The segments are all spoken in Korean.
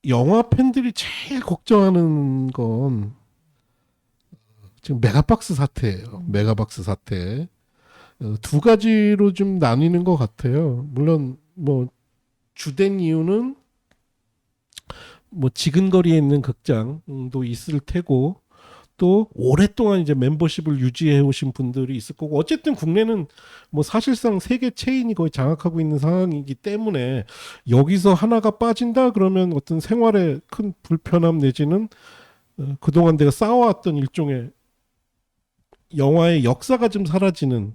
영화 팬들이 제일 걱정하는 건 지금 메가박스 사태예요. 메가박스 사태. 두 가지로 좀 나뉘는 것 같아요. 물론 뭐 주된 이유는 뭐 지근거리에 있는 극장도 있을 테고 또 오랫동안 이제 멤버십을 유지해 오신 분들이 있을 거고 어쨌든 국내는 뭐 사실상 세계 체인이 거의 장악하고 있는 상황이기 때문에 여기서 하나가 빠진다 그러면 어떤 생활에 큰 불편함 내지는 그동안 내가 쌓아왔던 일종의 영화의 역사가 좀 사라지는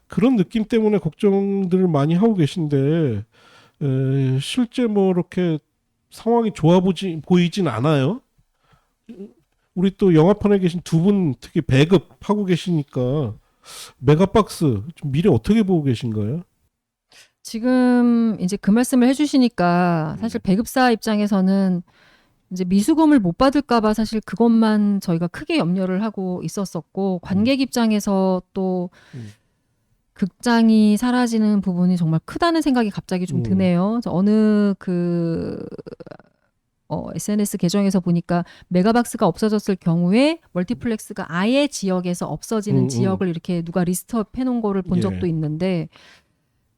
그런 느낌 때문에 걱정들을 많이 하고 계신데 실제 뭐 이렇게 상황이 좋아 보이진 않아요. 우리 또 영화판에 계신 두 분 특히 배급하고 계시니까 메가박스 좀 미래 어떻게 보고 계신가요? 지금 이제 그 말씀을 해주시니까 사실 배급사 입장에서는 이제 미수금을 못 받을까봐 사실 그것만 저희가 크게 염려를 하고 있었었고 관객 입장에서 또 극장이 사라지는 부분이 정말 크다는 생각이 갑자기 좀 드네요. 어느 SNS 계정에서 보니까 메가박스가 없어졌을 경우에 멀티플렉스가 아예 지역에서 없어지는 지역을 이렇게 누가 리스트업 해놓은 거를 본 적도 있는데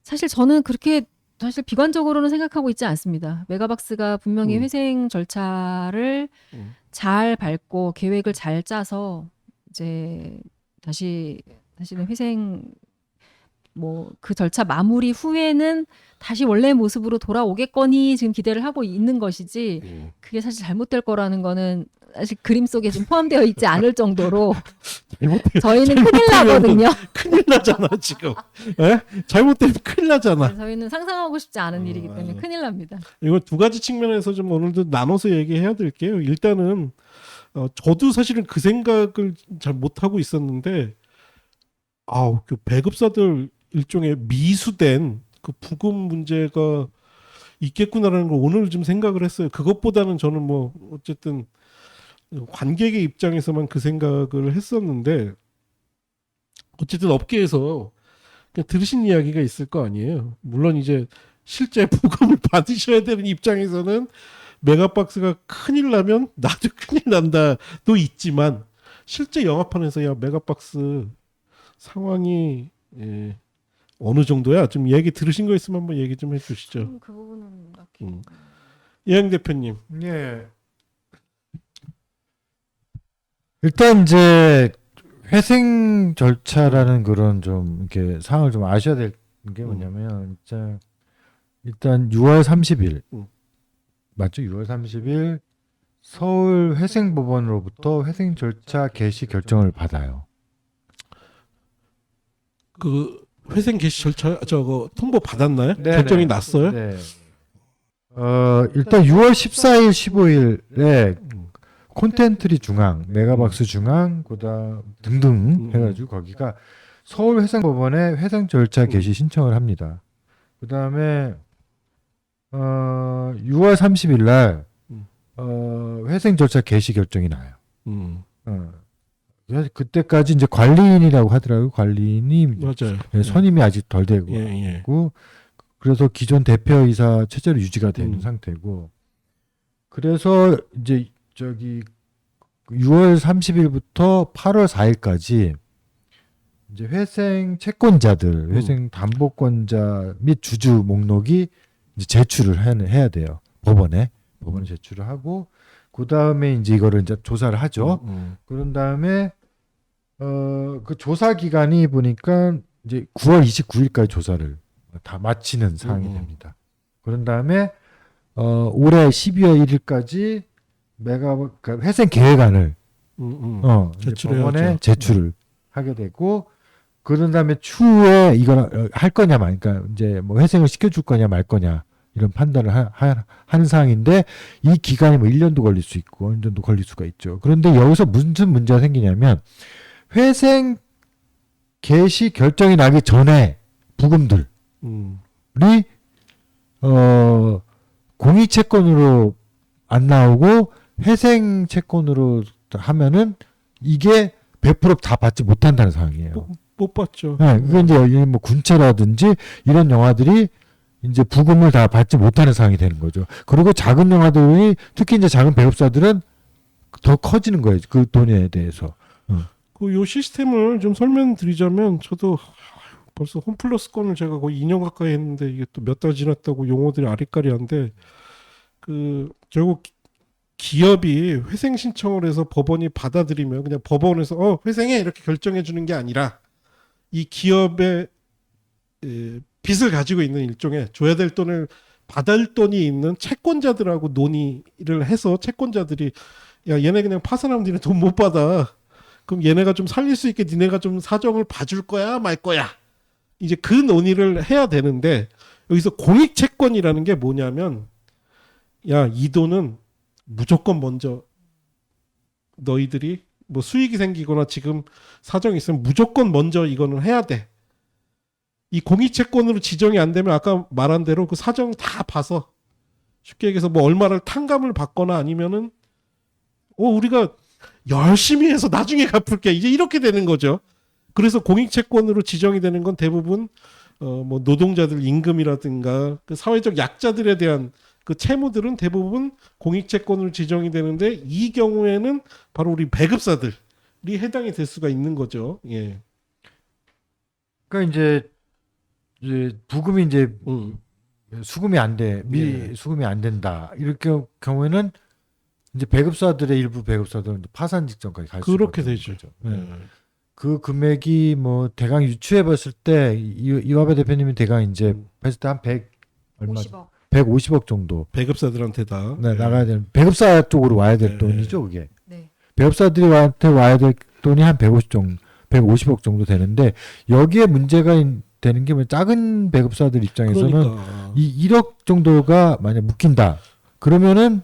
사실 저는 그렇게 사실 비관적으로는 생각하고 있지 않습니다. 메가박스가 분명히 회생 절차를 잘 밟고 계획을 잘 짜서 이제 다시는 회생 뭐 그 절차 마무리 후에는 다시 원래 모습으로 돌아오겠거니 지금 기대를 하고 있는 것이지 그게 사실 잘못될 거라는 거는 사실 그림 속에 지금 포함되어 있지 않을 정도로 저희는 큰일 나거든요. 큰일 나잖아 지금. 에? 잘못되면 큰일 나잖아. 저희는 상상하고 싶지 않은 일이기 때문에 큰일 납니다. 이거 두 가지 측면에서 좀 오늘도 나눠서 얘기해야 될게요. 일단은 저도 사실은 그 생각을 잘 못하고 있었는데 그 배급사들 일종의 미수된 그 부금 문제가 있겠구나라는 걸 오늘 좀 생각을 했어요. 그것보다는 저는 뭐 어쨌든 관객의 입장에서만 그 생각을 했었는데 어쨌든 업계에서 그냥 들으신 이야기가 있을 거 아니에요. 물론 이제 실제 부금을 받으셔야 되는 입장에서는 메가박스가 큰일 나면 나도 큰일 난다도 있지만 실제 영화판에서 야 메가박스 상황이 어느 정도야? 좀 얘기 들으신 거 있으면 한번 얘기 좀 해주시죠. 그 부분은 딱히. 이행 대표님. 예. 일단 이제 회생 절차라는 그런 좀 이렇게 상황을 좀 아셔야 될 게 뭐냐면 일단 6월 30일 맞죠? 6월 30일 서울 회생법원으로부터 회생 절차 개시 결정을 받아요. 그 회생 개시 절차 저거 통보 받았나요? 결정이 났어요? 네. 일단 6월 14일, 15일에 콘텐트리 중앙, 메가박스 중앙, 그다음 등등 해가지고 거기가 서울 회생법원에 회생 절차 개시 신청을 합니다. 그다음에 6월 30일 날 회생 절차 개시 결정이 나요. 그때까지 이제 관리인이라고 하더라고요. 관리인이 맞아요. 선임이 아직 덜 되고 그래서 기존 대표이사 체제로 유지가 되는 상태고 그래서 이제 6월 30일부터 8월 4일까지 이제 회생 채권자들, 회생 담보권자 및 주주 목록이 이제 제출을 해야 돼요. 법원에 제출을 하고 그 다음에 이제 이거를 이제 조사를 하죠. 그런 다음에 그 조사 기간이 보니까 이제 9월 29일까지 조사를 다 마치는 상황이 됩니다. 그런 다음에 올해 12월 1일까지 그러니까 회생 계획안을 법원에 제출을 하게 되고 그런 다음에 추후에 이걸 할 거냐 그러니까 이제 뭐 회생을 시켜줄 거냐 말 거냐 이런 판단을 하는 상황인데 이 기간이 뭐 1년도 걸릴 수 있고 어느 정도 걸릴 수가 있죠. 그런데 여기서 무슨 문제가 생기냐면 회생 개시 결정이 나기 전에 부금들이 공익채권으로 안 나오고 회생 채권으로 하면은 이게 100% 다 받지 못한다는 상황이에요. 못 받죠. 네, 그게 이제 뭐 군체라든지 이런 영화들이 이제 부금을 다 받지 못하는 상황이 되는 거죠. 그리고 작은 영화들이 특히 이제 작은 배급사들은 더 커지는 거예요. 그 돈에 대해서. 그 요 시스템을 좀 설명드리자면 저도 벌써 홈플러스 건을 제가 거의 2년 가까이 했는데 이게 또 몇 달 지났다고 용어들이 아리까리한데 그 결국 기업이 회생 신청을 해서 법원이 받아들이면 그냥 법원에서 회생해 이렇게 결정해 주는 게 아니라 이 기업의 빚을 가지고 있는 일종의 줘야 될 돈을 받을 돈이 있는 채권자들하고 논의를 해서 채권자들이 야 얘네 그냥 파산하면 니네 돈 못 받아. 그럼 얘네가 좀 살릴 수 있게 니네가 좀 사정을 봐줄 거야 말 거야. 이제 그 논의를 해야 되는데 여기서 공익 채권이라는 게 뭐냐면 야 이 돈은 무조건 먼저 너희들이 뭐 수익이 생기거나 지금 사정이 있으면 무조건 먼저 이거는 해야 돼. 이 공익 채권으로 지정이 안 되면 아까 말한 대로 그 사정 다 봐서 쉽게 얘기해서 뭐 얼마를 탕감을 받거나 아니면은 우리가 열심히 해서 나중에 갚을게 이제 이렇게 되는 거죠. 그래서 공익 채권으로 지정이 되는 건 대부분 뭐 노동자들 임금이라든가 그 사회적 약자들에 대한 그 채무들은 대부분 공익 채권으로 지정이 되는데 이 경우에는 바로 우리 배급사들이 해당이 될 수가 있는 거죠. 예. 그러니까 이제 부금이 이제 수금이 안 돼, 예. 수금이 안 된다. 이렇게 경우에는 이제 배급사들의 일부 배급사들은 파산 직전까지 갈 수 그렇게 있는 되죠. 거죠. 그 금액이 뭐 대강 유추해 봤을 때 이화배 대표님이 대강 이제 했을 때 한 100 얼마 150억 정도 배급사들한테 다 나가야 되는 배급사 쪽으로 와야 될 돈이죠, 그게. 네. 배급사들한테 와야 될 돈이 한 150억 정도 되는데 여기에 문제가 되는 게 뭐 작은 배급사들 입장에서는 그러니까. 이 1억 정도가 만약 묶인다. 그러면은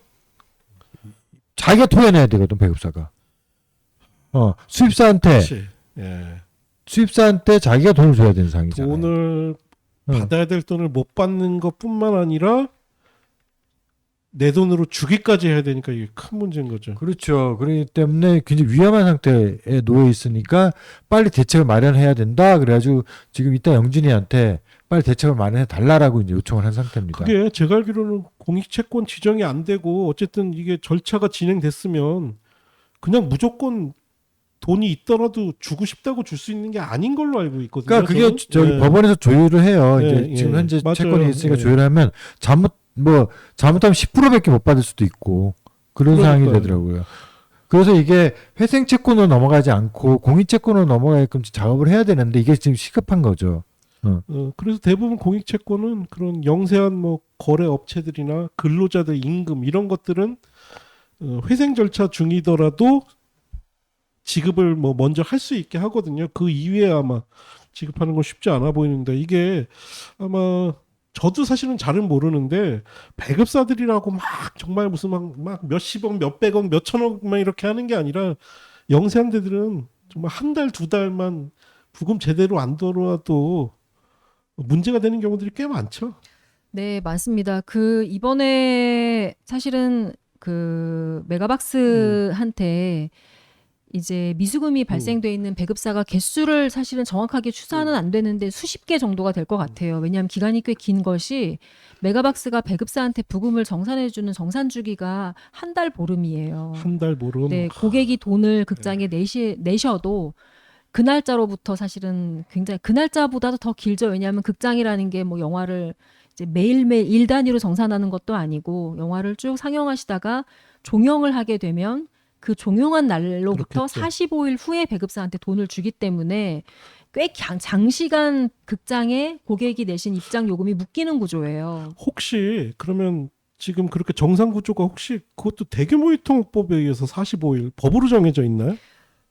자기가 토해내야 되거든, 배급사가. 수입사한테 그렇지. 예. 수입사한테 자기가 돈을 줘야 되는 상황이잖아요. 돈을 받아야 될 돈을 못 받는 것뿐만 아니라 내 돈으로 주기까지 해야 되니까 이게 큰 문제인 거죠. 그렇죠. 그렇기 때문에 굉장히 위험한 상태에 놓여 있으니까 빨리 대책을 마련해야 된다. 그래가지고 지금 이따 영준이한테 빨리 대책을 마련해 달라라고 이제 요청을 한 상태입니다. 그게 제가 알기로는 공익채권 지정이 안 되고 어쨌든 이게 절차가 진행됐으면 그냥 무조건 돈이 있더라도 주고 싶다고 줄 수 있는 게 아닌 걸로 알고 있거든요. 그러니까 그게 저는. 저기 예. 법원에서 조율을 해요. 예, 이제 예. 지금 현재 맞아요. 채권이 있으니까 예. 조율하면 잘못하면 10%밖에 못 받을 수도 있고 그런 상황이 그러니까요. 되더라고요. 그래서 이게 회생 채권으로 넘어가지 않고 공익 채권으로 넘어가게끔 작업을 해야 되는데 이게 지금 시급한 거죠. 그래서 대부분 공익채권은 그런 영세한 뭐 거래 업체들이나 근로자들 임금 이런 것들은 회생 절차 중이더라도 지급을 뭐 먼저 할 수 있게 하거든요. 그 이후에 아마 지급하는 건 쉽지 않아 보이는데 이게 아마 저도 사실은 잘은 모르는데 배급사들이라고 막 정말 무슨 막 몇십억, 몇백억, 몇천억만 이렇게 하는 게 아니라 영세한 데들은 정말 한 달, 두 달만 부금 제대로 안 들어와도 문제가 되는 경우들이 꽤 많죠. 네, 맞습니다. 이번에 사실은 메가박스한테 이제 미수금이 발생돼 있는 배급사가 개수를 사실은 정확하게 추산은 안 되는데 수십 개 정도가 될 것 같아요. 왜냐하면 기간이 꽤 긴 것이 메가박스가 배급사한테 부금을 정산해주는 정산 주기가 한 달 보름이에요. 한 달 보름. 네, 고객이 돈을 극장에 내셔도 그 날짜로부터 사실은 굉장히 그 날짜보다도 더 길죠. 왜냐하면 극장이라는 게 뭐 영화를 이제 매일매일 일 단위로 정산하는 것도 아니고 영화를 쭉 상영하시다가 종영을 하게 되면 그 종영한 날로부터 그렇겠죠. 45일 후에 배급사한테 돈을 주기 때문에 꽤 장시간 극장에 고객이 내신 입장 요금이 묶이는 구조예요. 혹시 그러면 지금 그렇게 정상 구조가 혹시 그것도 대규모 유통법에 의해서 45일 법으로 정해져 있나요?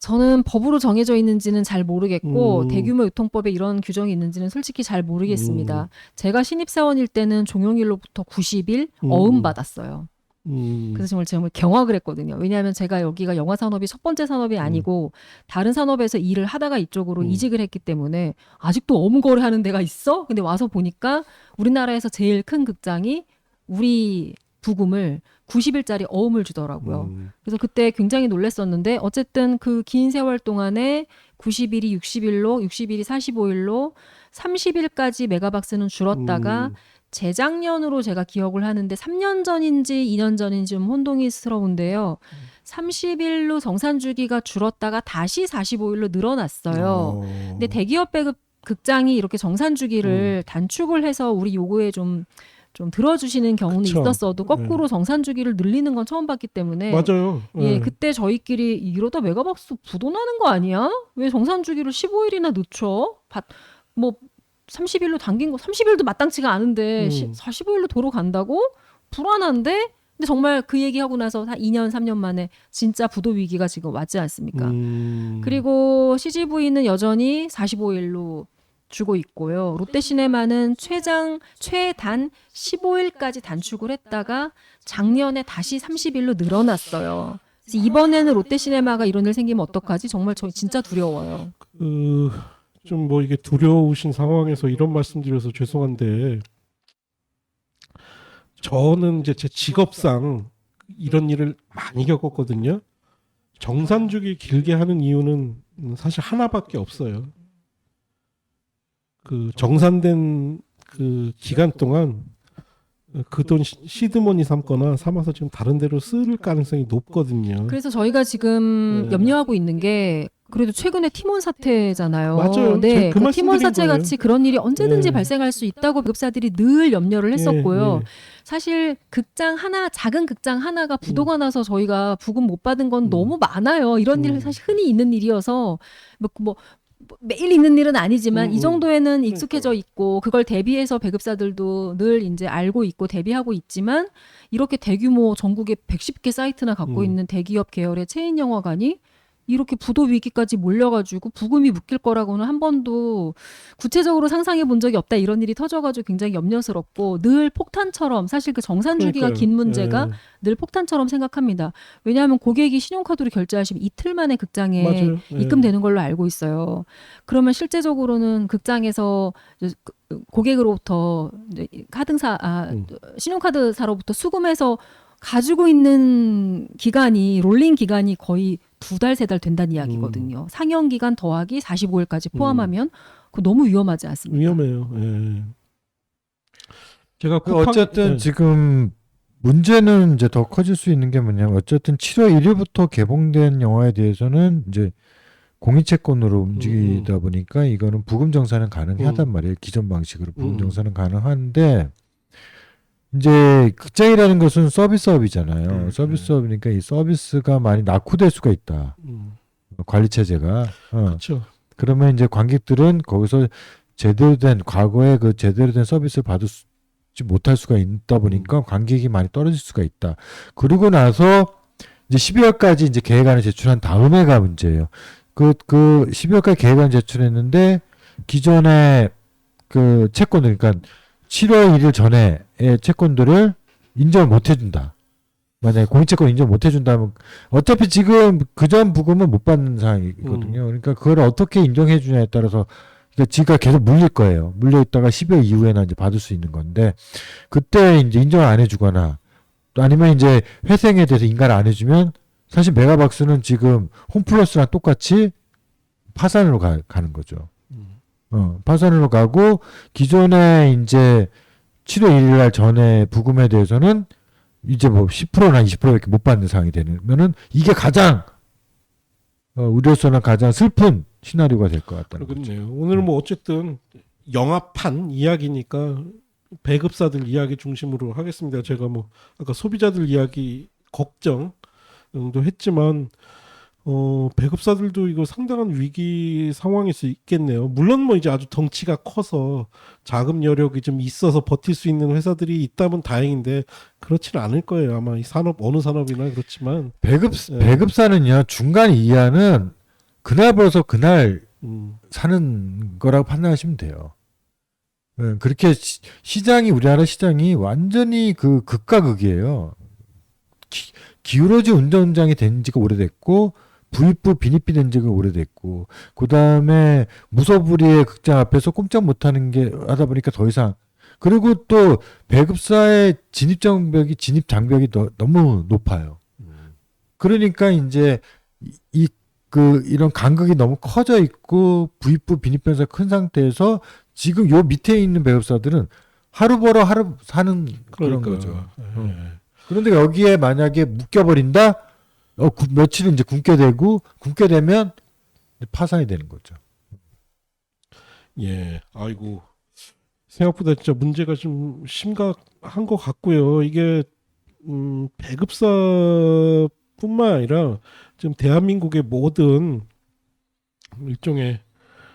저는 법으로 정해져 있는지는 잘 모르겠고 음. 대규모 유통법에 이런 규정이 있는지는 솔직히 잘 모르겠습니다. 제가 신입사원일 때는 종영일로부터 90일 어음 받았어요. 그래서 정말 경악을 했거든요. 왜냐하면 제가 여기가 영화 산업이 첫 번째 산업이 아니고 다른 산업에서 일을 하다가 이쪽으로 이직을 했기 때문에 아직도 어음 거래하는 데가 있어? 근데 와서 보니까 우리나라에서 제일 큰 극장이 우리 부금을 90일짜리 어음을 주더라고요. 그래서 그때 굉장히 놀랐었는데 어쨌든 그 긴 세월 동안에 90일이 60일로 60일이 45일로 30일까지 메가박스는 줄었다가 재작년으로 제가 기억을 하는데 3년 전인지 2년 전인지 좀 혼동스러운데요. 30일로 정산 주기가 줄었다가 다시 45일로 늘어났어요. 근데 대기업 배급 극장이 이렇게 정산 주기를 단축을 해서 우리 요구에 좀 들어주시는 경우는 그쵸. 있었어도 거꾸로 정산 주기를 늘리는 건 처음 봤기 때문에 맞아요. 예, 예. 그때 저희끼리 이러다 메가박스 부도나는 거 아니야? 왜 정산 주기를 15일이나 늦춰? 뭐 30일로 당긴 거 30일도 마땅치가 않은데 45일로 도로 간다고? 불안한데? 근데 정말 그 얘기하고 나서 한 2년 3년 만에 진짜 부도 위기가 지금 왔지 않습니까? 그리고 CGV는 여전히 45일로 주고 있고요. 롯데시네마는 최단 15일까지 단축을 했다가 작년에 다시 30일로 늘어났어요. 그래서 이번에는 롯데시네마가 이런 일 생기면 어떡하지? 정말 저 진짜 두려워요. 좀 뭐 이게 두려우신 상황에서 이런 말씀드려서 죄송한데 저는 이제 제 직업상 이런 일을 많이 겪었거든요. 정산 주기 길게 하는 이유는 사실 하나밖에 없어요. 그 정산된 그 기간 동안 그 돈 시드머니 삼거나 삼아서 지금 다른 데로 쓸 가능성이 높거든요. 그래서 저희가 지금 염려하고 있는 게 그래도 최근에 팀원 사태잖아요. 맞아요. 네, 그 그 말씀드린 팀원 사태 거예요. 같이 그런 일이 언제든지 네. 발생할 수 있다고 배급사들이 늘 염려를 했었고요. 예. 작은 작은 극장 하나가 부도가 나서 저희가 부금 못 받은 건 너무 많아요. 이런 일 사실 흔히 있는 일이어서 뭐 매일 있는 일은 아니지만 이 정도에는 익숙해져 있고 그걸 대비해서 배급사들도 늘 이제 알고 있고 대비하고 있지만 이렇게 대규모 전국에 110개 사이트나 갖고 있는 대기업 계열의 체인 영화관이 이렇게 부도 위기까지 몰려가지고 부금이 묶일 거라고는 한 번도 구체적으로 상상해 본 적이 없다. 이런 일이 터져가지고 굉장히 염려스럽고 늘 폭탄처럼 사실 그 정산 주기가 그러니까요. 긴 문제가 예. 늘 폭탄처럼 생각합니다. 왜냐하면 고객이 신용카드로 결제하시면 이틀 만에 극장에 맞아요. 예. 입금되는 걸로 알고 있어요. 그러면 실제적으로는 극장에서 고객으로부터 신용카드사로부터 수금해서 가지고 있는 기간이 롤링 기간이 거의 2달, 3달 된다는 이야기거든요. 상영 기간 더하기 45일까지 포함하면 그거 너무 위험하지 않습니까? 위험해요. 예. 제가 어쨌든 지금 문제는 이제 더 커질 수 있는 게 뭐냐면 어쨌든 7월 1일부터 개봉된 영화에 대해서는 이제 공익채권으로 움직이다 보니까 이거는 부금 정산은 가능하단 말이에요. 기존 방식으로 부금 정산은 가능한데 이제 극장이라는 것은 서비스업이잖아요. 서비스업이니까 이 서비스가 많이 낙후될 수가 있다. 관리 체제가. 그렇죠. 그러면 이제 관객들은 거기서 과거에 그 제대로 된 서비스를 받지 못할 수가 있다 보니까 관객이 많이 떨어질 수가 있다. 그리고 나서 이제 12월까지 이제 계획안을 제출한 다음에가 문제예요. 그 12월까지 계획안 제출했는데 기존의 그 채권들, 그러니까 7월 1일 전에의 채권들을 인정을 못 해준다. 만약에 공익채권 인정 못 해준다면 어차피 지금 그전 부금은 못 받는 상황이거든요. 그러니까 그걸 어떻게 인정해 주냐에 따라서 그러니까 지가 계속 물릴 거예요. 물려 있다가 12월 이후에나 이제 받을 수 있는 건데 그때 이제 인정을 안 해주거나 또 아니면 이제 회생에 대해서 인가를 안 해주면 사실 메가박스는 지금 홈플러스랑 똑같이 파산으로 가는 거죠. 파산으로 가고 기존에 이제 7월 1일 날 전에 부금에 대해서는 이제 뭐 10%나 20%밖에 못 받는 상황이 되면은 이게 가장 우려서는 가장 슬픈 시나리오가 될 것 같다는 거죠. 그렇네요. 오늘은 뭐 어쨌든 영화판 이야기니까 배급사들 이야기 중심으로 하겠습니다. 제가 뭐 아까 소비자들 이야기 걱정도 했지만 배급사들도 이거 상당한 위기 상황일 수 있겠네요. 물론 뭐 이제 아주 덩치가 커서 자금 여력이 좀 있어서 버틸 수 있는 회사들이 있다면 다행인데 그렇지는 않을 거예요. 아마 이 산업 어느 산업이나 그렇지만 배급사는요 중간 이하는 그날 벌어서 그날 사는 거라고 판단하시면 돼요. 그렇게 시장이 우리나라 시장이 완전히 그 극과 극이에요. 기울어진 운전장이 된 지가 오래됐고 부익부 빈입비 된 지가 오래됐고 그 다음에 무소불위의 극장 앞에서 꼼짝 못하는 게 하다 보니까 더 이상 그리고 또 배급사의 진입 장벽이 너무 높아요. 그러니까 이제 이런 간극이 너무 커져 있고 부익부 빈입 변수가 큰 상태에서 지금 요 밑에 있는 배급사들은 하루 벌어 하루 사는 그런 그러니까요. 거죠. 예. 그런데 여기에 만약에 묶여버린다, 며칠 이제 굶게 되면 파산이 되는 거죠. 예, 아이고 생각보다 진짜 문제가 좀 심각한 것 같고요. 이게 배급사뿐만 아니라 지금 대한민국의 모든 일종의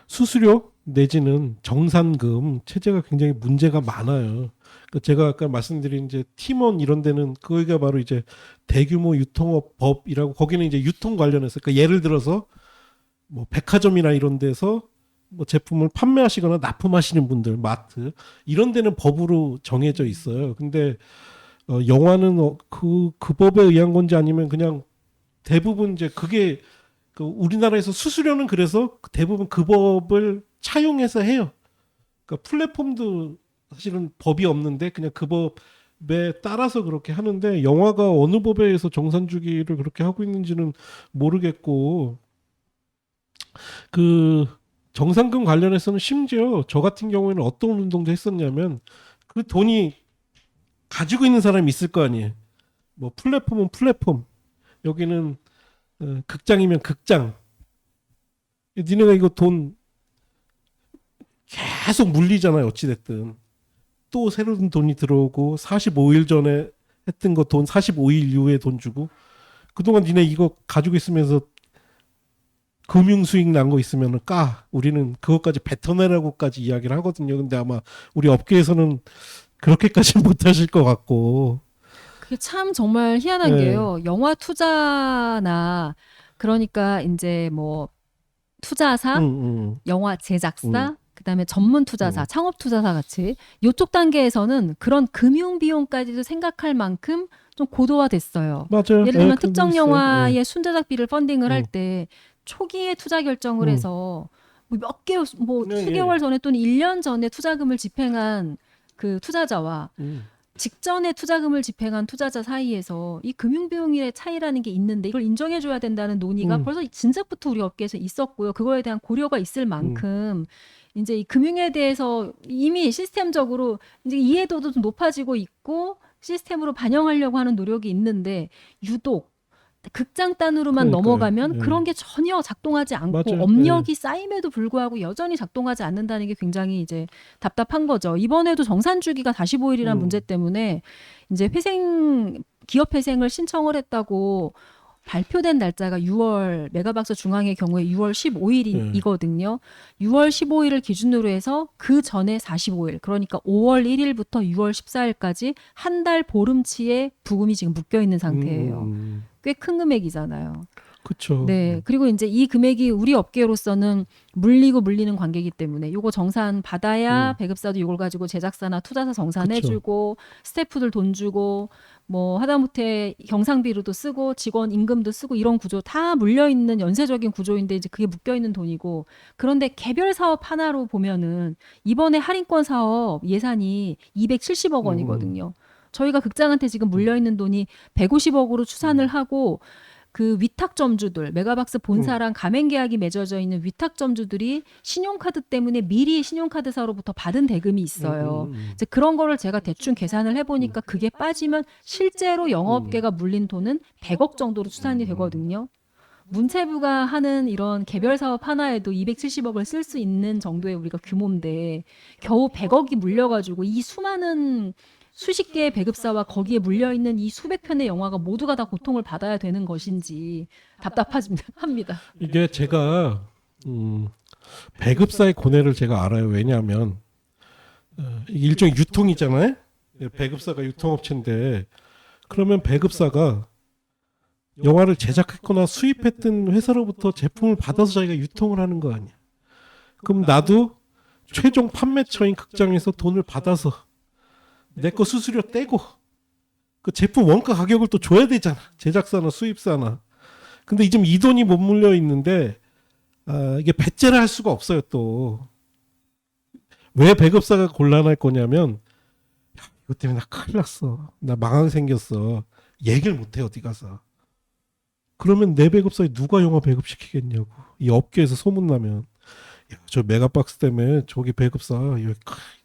수수료 내지는 정산금 체제가 굉장히 문제가 많아요. 그러니까 제가 아까 말씀드린 이제 팀원 이런 데는 그거가 바로 이제 대규모 유통업 법이라고 거기는 이제 유통 관련해서 그러니까 예를 들어서 뭐 백화점이나 이런 데서 뭐 제품을 판매하시거나 납품하시는 분들 마트 이런 데는 법으로 정해져 있어요. 근데 영화는 그 법에 의한 건지 아니면 그냥 대부분 이제 그게 그 우리나라에서 수수료는 그래서 대부분 그 법을 차용해서 해요. 그러니까 플랫폼도 사실은 법이 없는데 그냥 그 법에 따라서 그렇게 하는데 영화가 어느 법에 의해서 정산 주기를 그렇게 하고 있는지는 모르겠고 그 정산금 관련해서는 심지어 저 같은 경우에는 어떤 운동도 했었냐면 그 돈이 가지고 있는 사람이 있을 거 아니에요. 뭐 플랫폼은 플랫폼 여기는 극장이면 극장 니네가 이거 돈 계속 물리잖아요. 어찌됐든 또 새로운 돈이 들어오고 45일 전에 했던 거 돈 45일 이후에 돈 주고 그동안 니네 이거 가지고 있으면서 금융 수익 난 거 있으면 우리는 그것까지 뱉어내라고까지 이야기를 하거든요. 근데 아마 우리 업계에서는 그렇게까지는 못하실 것 같고 그게 참 정말 희한한 네. 게요. 영화 투자나 그러니까 이제 뭐 투자사, 영화 제작사, 그다음에 전문 투자사, 창업 투자사 같이 요쪽 단계에서는 그런 금융 비용까지도 생각할 만큼 좀 고도화됐어요. 맞아요. 예를 들면 그런 거 특정 있어요. 영화의 순제작비를 펀딩을 할 음. 때 초기에 투자 결정을 해서 뭐 네, 수개월 전에 또는 1년 전에 투자금을 집행한 그 투자자와 직전에 투자금을 집행한 투자자 사이에서 이 금융 비용의 차이라는 게 있는데 이걸 인정해줘야 된다는 논의가 벌써 진작부터 우리 업계에서 있었고요. 그거에 대한 고려가 있을 만큼 이제 이 금융에 대해서 이미 시스템적으로 이제 이해도도 좀 높아지고 있고 시스템으로 반영하려고 하는 노력이 있는데 유독 극장 단으로만 그러니까요. 넘어가면 예. 그런 게 전혀 작동하지 않고 맞아요. 업력이 쌓임에도 불구하고 여전히 작동하지 않는다는 게 굉장히 이제 답답한 거죠. 이번에도 정산 주기가 45일이라는 문제 때문에 이제 기업 회생을 신청을 했다고 발표된 날짜가 6월 메가박스 중앙의 경우에 6월 15일이거든요. 6월 15일을 기준으로 해서 그 전에 45일 그러니까 5월 1일부터 6월 14일까지 한 달 보름치의 부금이 지금 묶여 있는 상태예요. 꽤 큰 금액이잖아요. 그렇죠. 네. 그리고 이제 이 금액이 우리 업계로서는 물리는 관계이기 때문에 요거 정산 받아야 배급사도 이걸 가지고 제작사나 투자사 정산해주고 스태프들 돈 주고 뭐 하다못해 경상비로도 쓰고 직원 임금도 쓰고 이런 구조 다 물려있는 연쇄적인 구조인데 이제 그게 묶여있는 돈이고 그런데 개별 사업 하나로 보면은 이번에 할인권 사업 예산이 270억 원이거든요. 저희가 극장한테 지금 물려있는 돈이 150억으로 추산을 하고 그 위탁점주들 메가박스 본사랑 가맹 계약이 맺어져 있는 위탁점주들이 신용카드 때문에 미리 신용카드사로부터 받은 대금이 있어요. 이제 그런 거를 제가 대충 계산을 해보니까 그게 빠지면 실제로 영업계가 물린 돈은 100억 정도로 추산이 되거든요. 문체부가 하는 이런 개별 사업 하나에도 270억을 쓸 수 있는 정도의 우리가 규모인데 겨우 100억이 물려가지고 이 수많은 수십 개의 배급사와 거기에 물려있는 이 수백 편의 영화가 모두가 다 고통을 받아야 되는 것인지 답답합니다. 이게 제가 배급사의 고뇌를 제가 알아요. 왜냐하면 이게 일종의 유통이잖아요. 배급사가 유통업체인데 그러면 배급사가 영화를 제작했거나 수입했던 회사로부터 제품을 받아서 자기가 유통을 하는 거 아니야. 그럼 나도 최종 판매처인 극장에서 돈을 받아서 내 거 수수료 떼고 그 제품 원가 가격을 또 줘야 되잖아. 제작사나 수입사나. 근데 지금 이 돈이 못 물려 있는데 이게 배째를 할 수가 없어요. 또 왜 배급사가 곤란할 거냐면 이것 때문에 나 큰일 났어. 나 망하게 생겼어. 얘기를 못해 어디 가서. 그러면 내 배급사에 누가 영화 배급시키겠냐고. 이 업계에서 소문나면. 저 메가박스 때문에 저기 배급사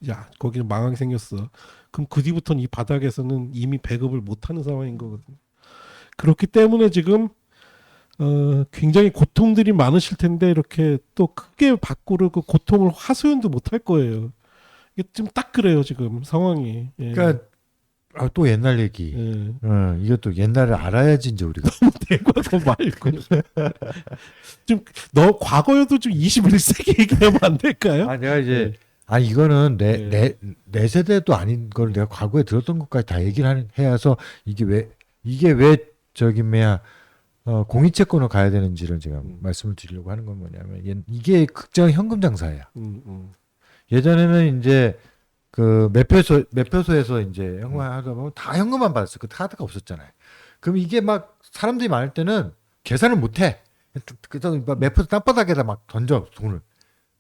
야 거기는 망하게 생겼어. 그럼 그 뒤부터는 이 바닥에서는 이미 배급을 못하는 상황인 거거든요. 그렇기 때문에 지금 굉장히 고통들이 많으실 텐데 이렇게 또 크게 밖으로 그 고통을 하소연도 못할 거예요. 이게 지금 딱 그래요 지금 상황이. 예. 그러니까 또 옛날 얘기. 예. 이것도 옛날을 알아야지 이제 우리가. 대과거 말고 좀 너 과거여도 좀 21세기 얘기하면 안 될까요? 내가 이제 네. 이거는 네. 내 세대도 아닌 걸 내가 과거에 들었던 것까지 다 얘기를 해서 이게 왜 저기 뭐야 공익채권을 가야 되는지를 제가 말씀을 드리려고 하는 건 뭐냐면 이게 극장 현금 장사야. 예전에는 이제 그 매표소에서 이제 현금하다 보면 다 현금만 받았어. 그 카드가 없었잖아요. 그럼 이게 막 사람들이 많을 때는 계산을 못 해. 그래서 매표소 땅바닥에다 막 던져 돈을.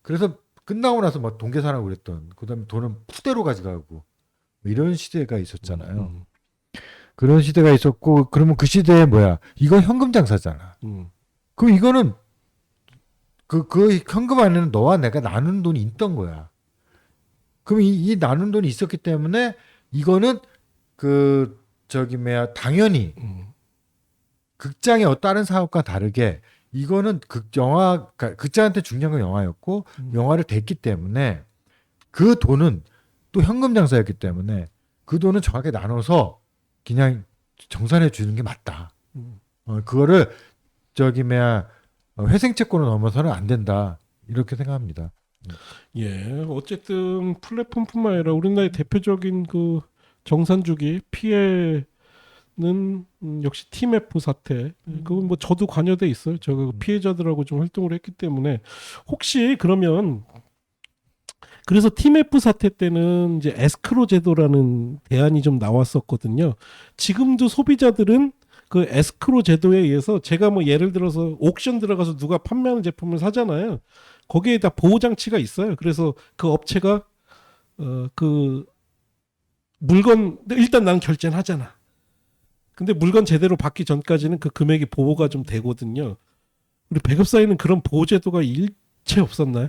그래서 끝나고 나서 막 돈 계산하고 그랬던. 그다음에 돈은 푸대로 가져가고 뭐 이런 시대가 있었잖아요. 그런 시대가 있었고 그러면 그 시대에 뭐야? 이건 현금 장사잖아. 그럼 이거는 그 현금 안에는 너와 내가 나누는 돈이 있던 거야. 그럼 이 나눈 돈이 있었기 때문에 이거는 그 저기 뭐야 당연히 극장의 다른 사업과 다르게 이거는 극장한테 중요한 건 영화였고 영화를 댔기 때문에 그 돈은 또 현금 장사였기 때문에 그 돈은 정확하게 나눠서 그냥 정산해 주는 게 맞다. 그거를 저기 뭐야 회생채권을 넘어서는 안 된다 이렇게 생각합니다. 예, 어쨌든 플랫폼뿐만 아니라 우리나라의 대표적인 그 정산주기 피해는 역시 TMF 사태. 그건 뭐 저도 관여돼 있어요. 제가 그 피해자들하고 좀 활동을 했기 때문에 혹시 그러면 그래서 TMF 사태 때는 이제 에스크로 제도라는 대안이 좀 나왔었거든요. 지금도 소비자들은 그 에스크로 제도에 의해서 제가 뭐 예를 들어서 옥션 들어가서 누가 판매하는 제품을 사잖아요. 거기에 다 보호 장치가 있어요. 그래서 그 업체가 그 물건 일단 나는 결제는 하잖아. 근데 물건 제대로 받기 전까지는 그 금액이 보호가 좀 되거든요. 우리 배급사에는 그런 보호 제도가 일체 없었나요?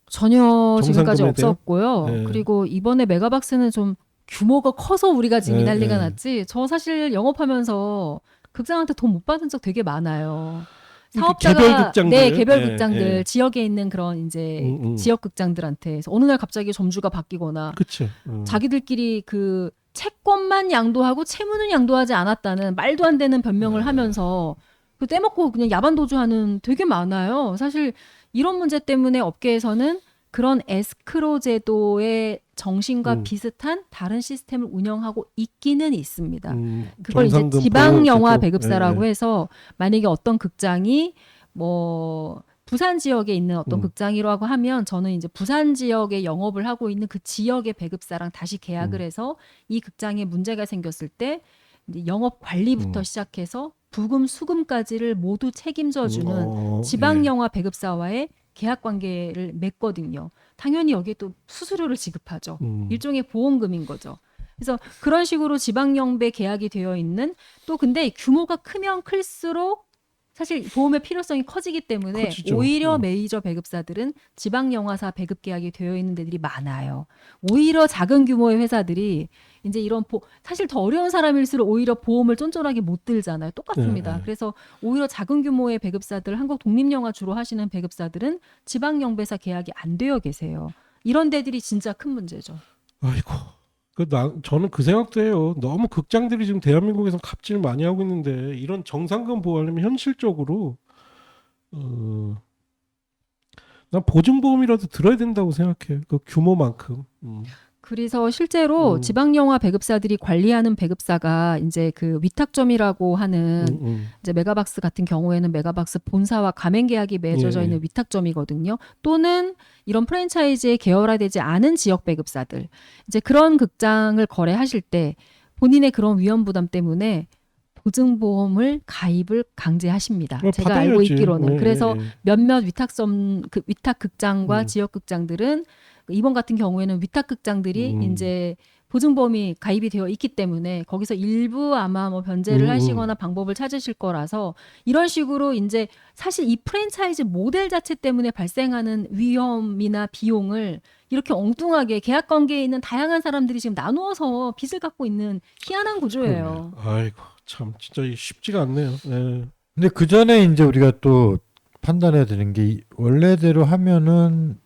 전혀 지금까지 정상금에 대한? 없었고요. 네. 그리고 이번에 메가박스는 좀 규모가 커서 우리가 지금 이 네, 난리가 네. 났지. 저 사실 영업하면서 극장한테 돈 못 받은 적 되게 많아요. 그러니까 사업자가 개별 극장들. 네, 개별 예, 극장들 예. 지역에 있는 그런 이제 지역 극장들한테 그래서 어느 날 갑자기 점주가 바뀌거나 그렇죠. 자기들끼리 그 채권만 양도하고 채무는 양도하지 않았다는 말도 안 되는 변명을 하면서 그 떼먹고 그냥 야반 도주하는 되게 많아요. 사실 이런 문제 때문에 업계에서는 그런 에스크로 제도의 정신과 비슷한 다른 시스템을 운영하고 있기는 있습니다. 그걸 이제 정상금 지방 영화 보호 제도. 배급사라고 예, 예. 해서 만약에 어떤 극장이 뭐 부산 지역에 있는 어떤 극장이라고 하면 저는 이제 부산 지역에 영업을 하고 있는 그 지역의 배급사랑 다시 계약을 해서 이 극장에 문제가 생겼을 때 이제 영업 관리부터 시작해서 부금 수금까지를 모두 책임져주는 지방 예. 영화 배급사와의 계약 관계를 맺거든요. 당연히 여기에 또 수수료를 지급하죠. 일종의 보험금인 거죠. 그래서 그런 식으로 지방영배 계약이 되어 있는 또 근데 규모가 크면 클수록 사실 보험의 필요성이 커지기 때문에 커지죠. 오히려 메이저 배급사들은 지방영화사 배급 계약이 되어 있는 데들이 많아요. 오히려 작은 규모의 회사들이 이제 이런 사실 더 어려운 사람일수록 오히려 보험을 쫀쫀하게 못 들잖아요. 똑같습니다. 네. 그래서 오히려 작은 규모의 배급사들, 한국 독립영화 주로 하시는 배급사들은 지방영배사 계약이 안 되어 계세요. 이런 데들이 진짜 큰 문제죠. 아이고. 저는 그 생각도 해요. 너무 극장들이 지금 대한민국에서 갑질 많이 하고 있는데 이런 정상금 보호하려면 현실적으로 난 보증보험이라도 들어야 된다고 생각해. 그 규모만큼. 그래서 실제로 지방영화 배급사들이 관리하는 배급사가 이제 그 위탁점이라고 하는 이제 메가박스 같은 경우에는 메가박스 본사와 가맹 계약이 맺어져 있는 위탁점이거든요. 또는 이런 프랜차이즈에 계열화되지 않은 지역 배급사들. 이제 그런 극장을 거래하실 때 본인의 그런 위험 부담 때문에 보증보험을 가입을 강제하십니다. 제가 받아야지. 알고 있기로는. 네, 그래서 네. 몇몇 위탁 극장과 지역 극장들은 이번 같은 경우에는 위탁 극장들이 이제 보증보험이 가입이 되어 있기 때문에 거기서 일부 아마 뭐 변제를 하시거나 방법을 찾으실 거라서 이런 식으로 이제 사실 이 프랜차이즈 모델 자체 때문에 발생하는 위험이나 비용을 이렇게 엉뚱하게 계약 관계에 있는 다양한 사람들이 지금 나누어서 빚을 갖고 있는 희한한 구조예요. 아이고 참 진짜 쉽지가 않네요. 예. 근데 그 전에 이제 우리가 또 판단해야 되는 게 원래대로 하면은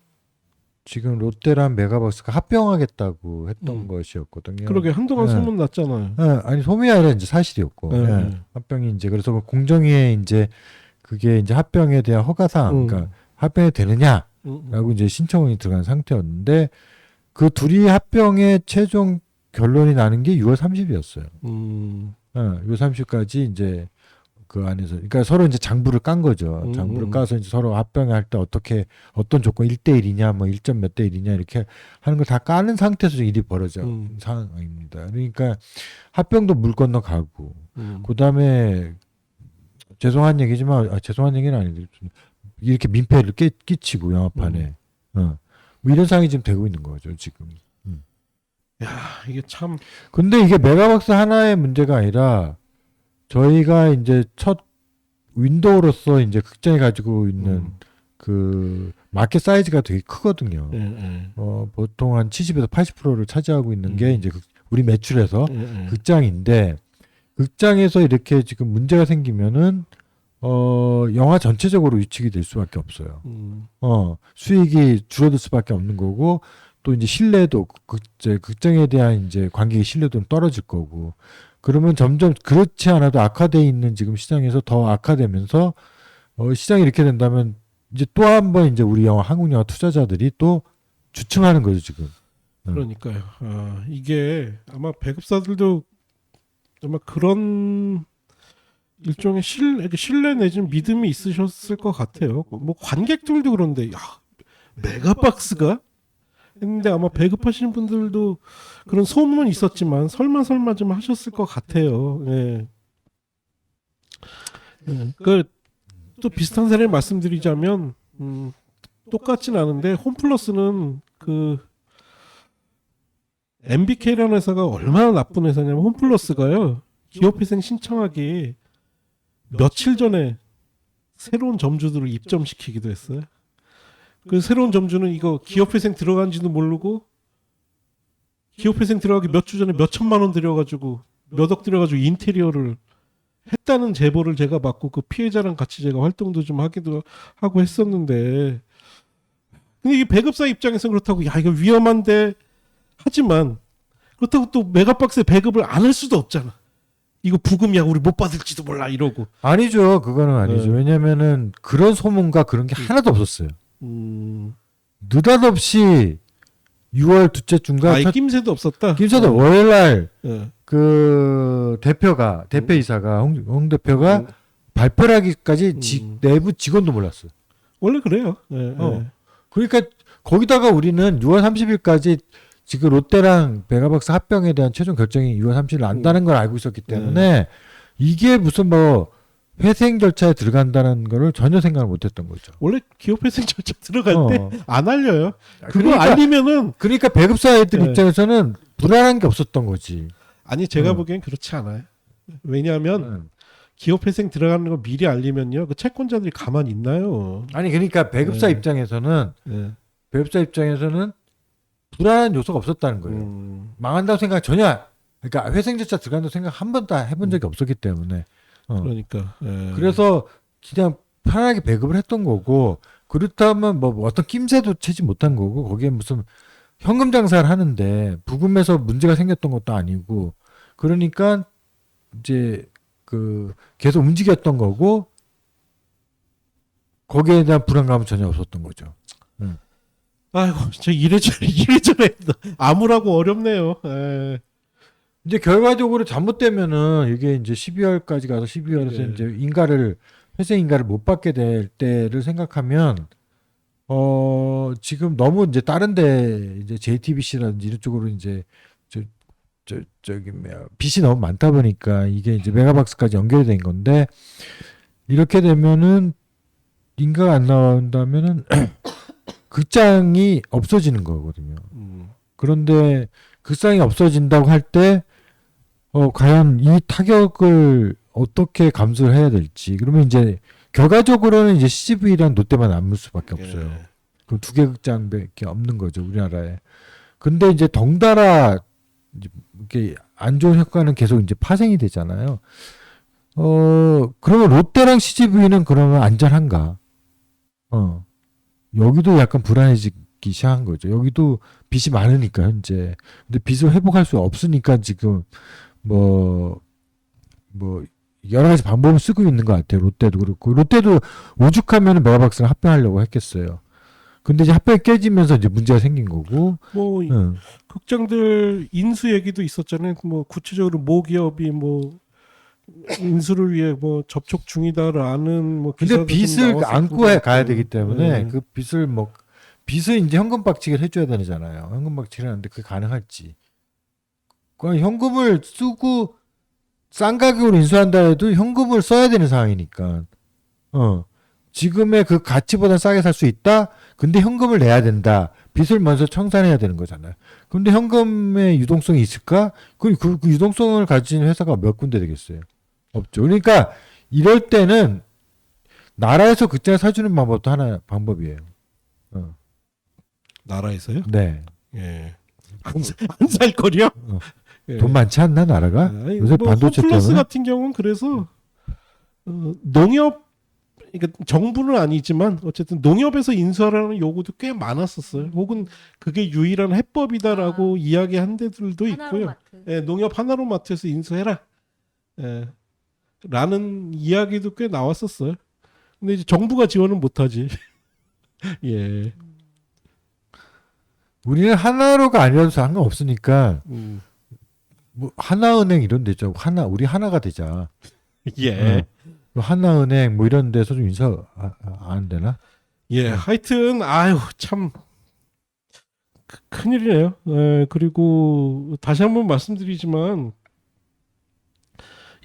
지금 롯데랑 메가박스가 합병하겠다고 했던 것이었거든요. 그러게 한동안 네. 소문 났잖아요. 아니 소문이 아니라 이제 사실이었고 네, 예. 네. 합병이 이제 그래서 그 공정위에 이제 그게 이제 합병에 대한 허가사항, 그러니까 합병이 되느냐라고 이제 신청이 들어간 상태였는데 그 둘이 합병의 최종 결론이 나는 게 6월 30일이었어요. 6월 30일까지 이제 그 안에서 그러니까 서로 이제 장부를 깐 거죠. 장부를 까서 이제 서로 합병할 때 어떻게 어떤 조건 1대1이냐 뭐 1점 몇 대 1이냐 이렇게 하는 걸 다 까는 상태에서 일이 벌어진 상황입니다. 그러니까 합병도 물 건너 가고 그다음에 죄송한 얘기지만 죄송한 얘기는 아닌데 이렇게 민폐를 끼치고 영화판에 뭐 이런 상황이 지금 되고 있는 거죠, 지금. 야, 이게 참 근데 이게 메가박스 하나의 문제가 아니라 저희가 이제 첫 윈도우로서 이제 극장이 가지고 있는 그 마켓 사이즈가 되게 크거든요. 보통 한 70에서 80%를 차지하고 있는 게 이제 우리 매출에서 극장인데 극장에서 이렇게 지금 문제가 생기면은 영화 전체적으로 위축이 될 수밖에 없어요. 수익이 줄어들 수밖에 없는 거고 또 이제 신뢰도 극장에 대한 이제 관객의 신뢰도는 떨어질 거고 그러면 점점 그렇지 않아도 악화돼 있는 지금 시장에서 더 악화되면서 시장이 이렇게 된다면 이제 또 한 번 이제 우리 영화 한국 영화 투자자들이 또 주춤하는 거죠 지금. 그러니까요. 이게 아마 배급사들도 아마 그런 일종의 신뢰 내지는 믿음이 있으셨을 것 같아요. 뭐 관객들도 그런데 야, 메가박스가 했는데 아마 배급하시는 분들도 그런 소문은 있었지만 설마 좀 하셨을 것 같아요. 예. 또 비슷한 사례를 말씀드리자면 똑같진 않은데 홈플러스는 그 MBK라는 회사가 얼마나 나쁜 회사냐면 홈플러스가요 기업회생 신청하기 며칠 전에 새로운 점주들을 입점시키기도 했어요. 그 새로운 점주는 이거 기업회생 들어간지도 모르고 기업회생 들어가기 몇 주 전에 몇 천만 원 들여가지고 몇 억 들여가지고 인테리어를 했다는 제보를 제가 받고 그 피해자랑 같이 제가 활동도 좀 하기도 하고 했었는데 근데 이게 배급사 입장에서 그렇다고 야 이거 위험한데 하지만 그렇다고 또 메가박스에 배급을 안 할 수도 없잖아. 이거 부금이야 우리 못 받을지도 몰라 이러고. 아니죠. 그거는 아니죠. 왜냐면은 그런 소문과 그런 게 하나도 없었어요. 느닷없이 6월 둘째 주인가 낌새도 없었다. 낌새도 월요일날 예. 그 대표이사가 홍 대표가 발표를 하기까지 내부 직원도 몰랐어요. 원래 그래요. 예. 그러니까 거기다가 우리는 6월 30일까지 지금 롯데랑 메가박스 합병에 대한 최종 결정이 6월 30일 난다는 걸 알고 있었기 때문에 이게 무슨 뭐 회생 절차에 들어간다는 거를 전혀 생각을 못했던 거죠. 원래 기업회생 절차 들어갈 때 안 알려요. 그거 그러니까, 알리면은 그러니까 배급사들 입장에서는 불안한 게 없었던 거지. 아니 제가 보기엔 그렇지 않아요. 왜냐하면 기업회생 들어가는 거 미리 알리면요, 그 채권자들이 가만히 있나요? 아니 그러니까 배급사 입장에서는 불안한 요소가 없었다는 거예요. 망한다고 생각 전혀. 그러니까 회생 절차 들어간다고 생각 한 번도 해본 적이 없었기 때문에. 그러니까. 그래서 그냥 편하게 배급을 했던 거고 그렇다면 뭐 어떤 낌새도 채지 못한 거고 거기에 무슨 현금 장사를 하는데 부금에서 문제가 생겼던 것도 아니고 그러니까 이제 그 계속 움직였던 거고 거기에 대한 불안감은 전혀 없었던 거죠. 아이고, 저 이래저래 아무라고 어렵네요. 에. 이제 결과적으로 잘못되면은 이게 이제 12월까지 가서 12월에서 이제 회생 인가를 못 받게 될 때를 생각하면 지금 너무 이제 다른데 이제 JTBC라든지 이런 쪽으로 이제 저기 뭐야 빚이 너무 많다 보니까 이게 이제 메가박스까지 연결이 된 건데 이렇게 되면은 인가가 안 나온다면은 극장이 없어지는 거거든요. 그런데 극상이 없어진다고 할 때 과연 이 타격을 어떻게 감수를 해야 될지. 그러면 이제 결과적으로는 이제 CGV랑 롯데만 남을 수밖에 없어요. 예. 그럼 2개 극장밖에 없는 거죠, 우리나라에. 근데 이제 덩달아 이제 이렇게 안 좋은 효과는 계속 이제 파생이 되잖아요. 그러면 롯데랑 CGV는 그러면 안전한가? 여기도 약간 불안해지기 시작한 거죠. 여기도 빚이 많으니까 현재. 근데 빚을 회복할 수 없으니까 지금 뭐 여러 가지 방법을 쓰고 있는 것 같아요. 롯데도 그렇고. 롯데도 오죽하면 메가박스랑 합병하려고 했겠어요. 근데 이제 합병이 깨지면서 이제 문제가 생긴 거고. 뭐 응. 극장들 인수 얘기도 있었잖아요. 뭐 구체적으로 모 기업이 뭐 인수를 위해 뭐 접촉 중이다라는 뭐 근데 기사도 좀 빚을 나왔었던 안고 것 같아요. 가야 되기 때문에 네. 그 빚을 이제 현금 박치기를 해줘야 되잖아요. 현금 박치기를 하는데 그게 가능할지. 그냥 현금을 쓰고 싼 가격으로 인수한다 해도 현금을 써야 되는 상황이니까. 지금의 그 가치보다 싸게 살 수 있다. 근데 현금을 내야 된다. 빚을 먼저 청산해야 되는 거잖아요. 근데 현금의 유동성이 있을까? 그 유동성을 가진 회사가 몇 군데 되겠어요? 없죠. 그러니까 이럴 때는 나라에서 극장을 사주는 방법도 하나 방법이에요. 나라에서요? 네. 예. 안 살 거려? 예. 돈 많지 않나 나라가? 아니, 요새 뭐 반도체 홈플러스 때문에. 같은 경우는 그래서 농협 그러니까 정부는 아니지만 어쨌든 농협에서 인수하라는 요구도 꽤 많았었어요. 혹은 그게 유일한 해법이다라고 이야기한 데들도 있고요. 하나로마트. 예, 농협 하나로마트에서 인수해라. 예, 라는 이야기도 꽤 나왔었어요. 근데 이제 정부가 지원은 못하지. 예. 우리는 하나로가 아니라도 상관없으니까 뭐 하나은행 이런 데 있죠. 우리 하나가 되자. 예. 하나은행 뭐 이런 데서 좀 인사 안 되나? 예. 하여튼 아유 참 큰일이네요. 예, 그리고 다시 한번 말씀드리지만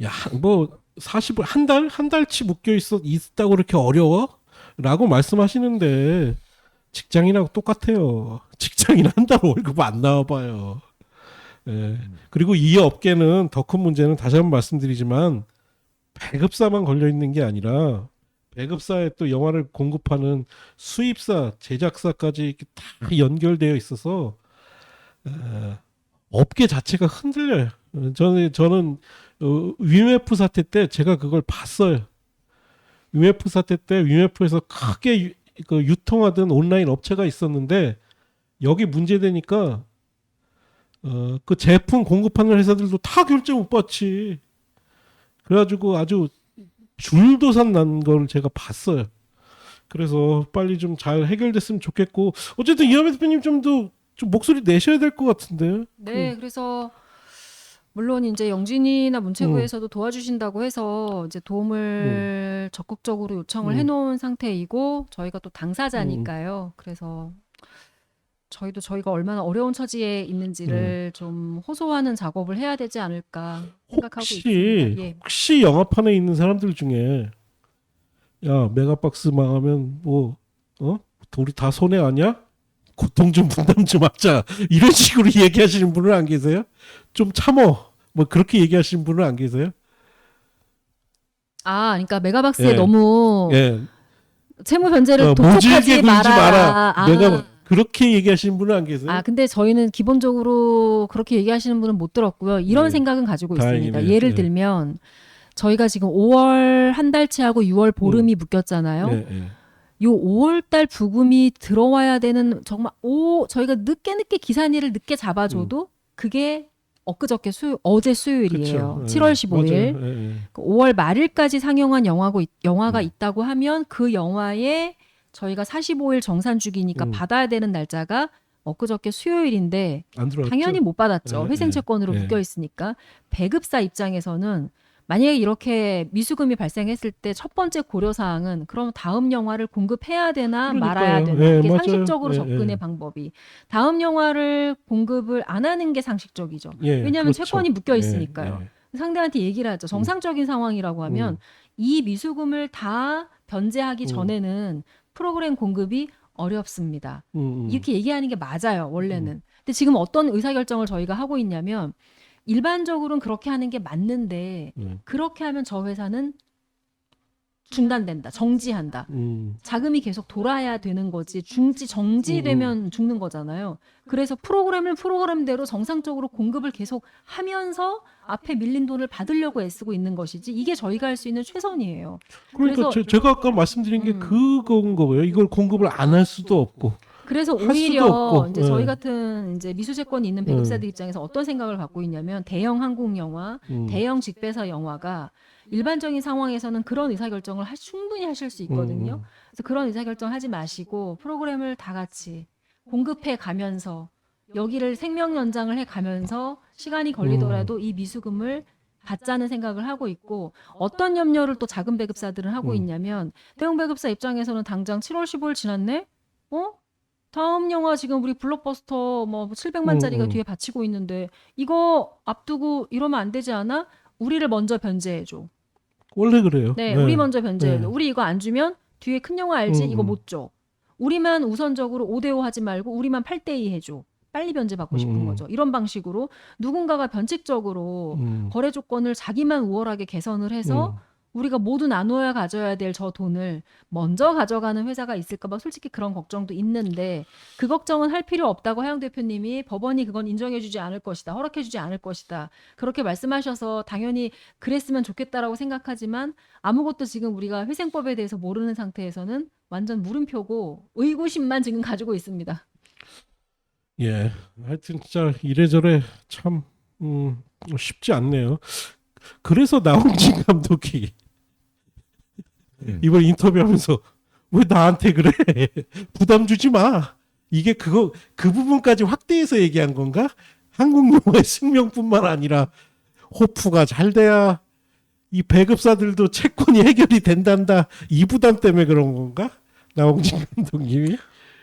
야, 뭐 40을 한 달치 묶여 있다고 그렇게 어려워? 라고 말씀하시는데 직장인하고 똑같아요. 직장인 한 달 월급 안 나와봐요. 예. 그리고 이 업계는 더 큰 문제는 다시 한번 말씀드리지만 배급사만 걸려 있는 게 아니라 배급사에 또 영화를 공급하는 수입사, 제작사까지 이렇게 다 연결되어 있어서 업계 자체가 흔들려요. 저는 위메프 사태 때 제가 그걸 봤어요. 위메프 사태 때 위메프에서 크게 유통하던 온라인 업체가 있었는데 여기 문제되니까 그 제품 공급하는 회사들도 다 결제 못 받지. 그래가지고 아주 줄도산 난 걸 제가 봤어요. 그래서 빨리 좀 잘 해결됐으면 좋겠고 어쨌든 이하메 대표님 좀 목소리 내셔야 될 것 같은데. 네, 그래서 물론 이제 영진이나 문체부에서도 도와주신다고 해서 이제 도움을 적극적으로 요청을 해놓은 상태이고 저희가 또 당사자니까요. 그래서 저희가 얼마나 어려운 처지에 있는지를 좀 호소하는 작업을 해야 되지 않을까 생각하고 있습니다. 예. 혹시 영화판에 있는 사람들 중에 야 메가박스 망하면 뭐 우리 다 손해 아니야? 고통 좀 분담 좀 하자 이런 식으로 얘기하시는 분은 안 계세요? 좀 참어 뭐 그렇게 얘기하시는 분은 안 계세요? 그러니까 메가박스에 예. 너무 예. 채무 변제를 모질게 독촉하지 굴지 마라. 내가 그렇게 얘기하시는 분은 안 계세요? 근데 저희는 기본적으로 그렇게 얘기하시는 분은 못 들었고요. 이런 네. 생각은 가지고 있습니다. 다행이네요. 예를 네. 들면 저희가 지금 5월 한 달치 하고 6월 보름이 묶였잖아요. 예, 예. 요 5월 달 부금이 들어와야 되는 정말 저희가 늦게 기산일을 늦게 잡아줘도 그게 엊그저께 어제 수요일이에요. 그쵸. 7월 15일. 맞아요. 예, 예. 5월 말일까지 상영한 영화가 있다고 하면 그 영화에 저희가 45일 정산 주기니까 받아야 되는 날짜가 엊그저께 수요일인데 안 들어왔죠? 당연히 못 받았죠. 예, 회생 채권으로 예. 묶여 있으니까. 배급사 입장에서는 만약에 이렇게 미수금이 발생했을 때 첫 번째 고려 사항은 그럼 다음 영화를 공급해야 되나 말아야 그러니까요. 되나 예, 이게 맞아요. 상식적으로 예, 접근의 예. 방법이 다음 영화를 공급을 안 하는 게 상식적이죠. 예, 왜냐하면 그렇죠. 채권이 묶여 예, 있으니까요. 예. 상대한테 얘기를 하죠. 정상적인 상황이라고 하면 이 미수금을 다 변제하기 전에는 프로그램 공급이 어렵습니다. 이렇게 얘기하는 게 맞아요, 원래는. 근데 지금 어떤 의사결정을 저희가 하고 있냐면 일반적으로는 그렇게 하는 게 맞는데 그렇게 하면 저 회사는 중단된다, 정지한다. 자금이 계속 돌아야 되는 거지 정지되면 죽는 거잖아요. 그래서 프로그램대로 정상적으로 공급을 계속 하면서 앞에 밀린 돈을 받으려고 애쓰고 있는 것이지 이게 저희가 할 수 있는 최선이에요. 그러니까 그래서- 제가 아까 말씀드린 게 그건 거예요. 이걸 공급을 안 할 수도 없고. 그래서 할 수도 오히려 없고. 이제 네. 저희 같은 이제 미수채권이 있는 배급사들 입장에서 어떤 생각을 갖고 있냐면 대형 항공 영화, 대형 직배사 영화가 일반적인 상황에서는 그런 의사결정을 충분히 하실 수 있거든요. 그래서 그런 의사결정 하지 마시고 프로그램을 다 같이 공급해 가면서 여기를 생명 연장을 해 가면서 시간이 걸리더라도 이 미수금을 받자는 생각을 하고 있고 어떤 염려를 또 작은 배급사들은 하고 있냐면 대형 배급사 입장에서는 당장 7월 15일 지났네? 다음 영화 지금 우리 블록버스터 뭐 700만짜리가 뒤에 받치고 있는데 이거 앞두고 이러면 안 되지 않아? 우리를 먼저 변제해줘. 원래 그래요. 네, 우리 먼저 변제해줘. 네. 우리 이거 안 주면 뒤에 큰 영화 알지? 이거 못 줘. 우리만 우선적으로 5대5 하지 말고 우리만 8대2 해줘. 빨리 변제받고 싶은 거죠. 이런 방식으로 누군가가 변칙적으로 거래 조건을 자기만 우월하게 개선을 해서 우리가 모두 나눠야 가져야 될 저 돈을 먼저 가져가는 회사가 있을까 봐 솔직히 그런 걱정도 있는데 그 걱정은 할 필요 없다고 하영 대표님이 법원이 그건 인정해주지 않을 것이다. 허락해주지 않을 것이다. 그렇게 말씀하셔서 당연히 그랬으면 좋겠다라고 생각하지만 아무것도 지금 우리가 회생법에 대해서 모르는 상태에서는 완전 물음표고 의구심만 지금 가지고 있습니다. 예. 하여튼 진짜 이래저래 참 쉽지 않네요. 그래서 나홍진 감독이 이번 인터뷰하면서 왜 나한테 그래? 부담 주지 마. 이게 그 부분까지 확대해서 얘기한 건가? 한국 영화의 숙명뿐만 아니라 호프가 잘 돼야 이 배급사들도 채권이 해결이 된단다. 이 부담 때문에 그런 건가? 나홍진 감독님이?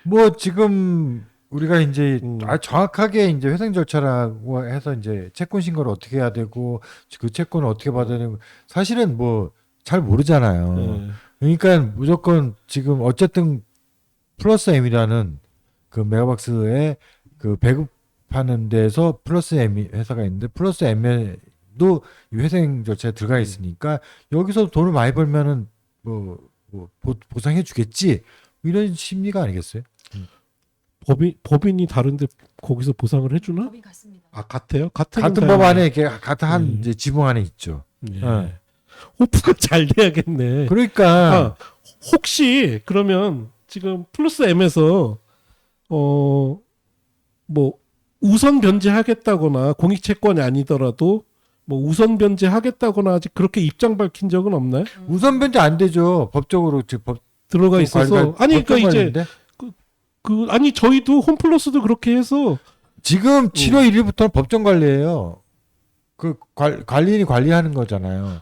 뭐 지금 우리가 이제 정확하게 이제 회생 절차라고 해서 이제 채권 신고를 어떻게 해야 되고 그 채권을 어떻게 받아야 되고 사실은 뭐 잘 모르잖아요. 네. 그러니까 무조건 지금 어쨌든 플러스 M이라는 그 메가박스에 그 배급하는 데서 플러스 M 회사가 있는데 플러스 M에도 이 회생 절차에 들어가 있으니까 여기서 돈을 많이 벌면은 뭐 보상해 주겠지 이런 심리가 아니겠어요? 법인이 다른데 거기서 보상을 해주나? 법이 같습니다. 아 같아요? 같은 법 안에 이렇게 같은 한 이제 지붕 안에 있죠. 예. 호프가 잘 돼야겠네. 그러니까 혹시 그러면 지금 플러스 M에서 뭐 우선 변제하겠다거나 공익 채권이 아니더라도 뭐 우선 변제하겠다거나 아직 그렇게 입장 밝힌 적은 없나요? 우선 변제 안 되죠. 법적으로 법 들어가 있어서 아니 그러니까 이제 아니 저희도 홈플러스도 그렇게 해서 지금 7월 1일부터는 법정 관리예요. 그 관리인이 관리하는 거잖아요.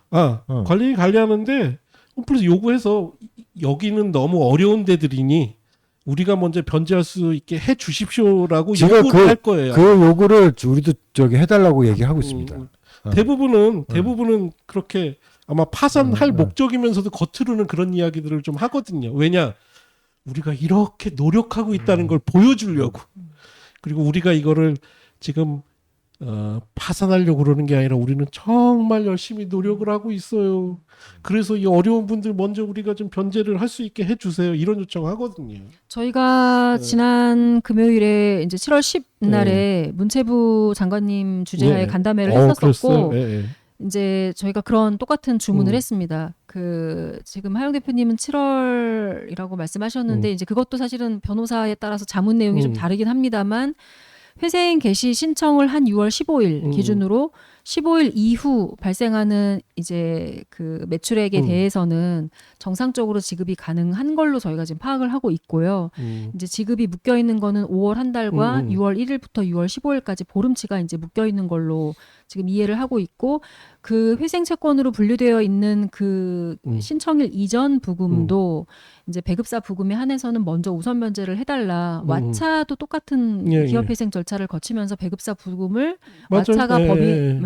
관리인이 관리하는데 홈플러스 요구해서 여기는 너무 어려운 데들이니 우리가 먼저 변제할 수 있게 해 주십시오라고 요구할 거예요. 그 요구를 우리도 저기 해달라고 얘기하고 있습니다. 대부분은 그렇게 아마 파산할 목적이면서도 겉으로는 그런 이야기들을 좀 하거든요. 왜냐 우리가 이렇게 노력하고 있다는 걸 보여주려고. 그리고 우리가 이거를 지금 파산하려고 그러는 게 아니라 우리는 정말 열심히 노력을 하고 있어요. 그래서 이 어려운 분들 먼저 우리가 좀 변제를 할 수 있게 해주세요. 이런 요청하거든요. 저희가 지난 금요일에 이제 7월 10일날에 문체부 장관님 주재하에 간담회를 했었었고 이제 저희가 그런 똑같은 주문을 했습니다. 그 지금 하영 대표님은 7월이라고 말씀하셨는데 이제 그것도 사실은 변호사에 따라서 자문 내용이 좀 다르긴 합니다만 회생 개시 신청을 한 6월 15일 기준으로 15일 이후 발생하는 이제 그 매출액에 대해서는 정상적으로 지급이 가능한 걸로 저희가 지금 파악을 하고 있고요. 이제 지급이 묶여 있는 거는 5월 한 달과 6월 1일부터 6월 15일까지 보름치가 이제 묶여 있는 걸로 지금 이해를 하고 있고 그 회생 채권으로 분류되어 있는 그 신청일 이전 부금도 이제 배급사 부금에 한해서는 먼저 우선 변제를 해달라. 왓차도 똑같은 기업회생 절차를 거치면서 배급사 부금을 왓차가 법이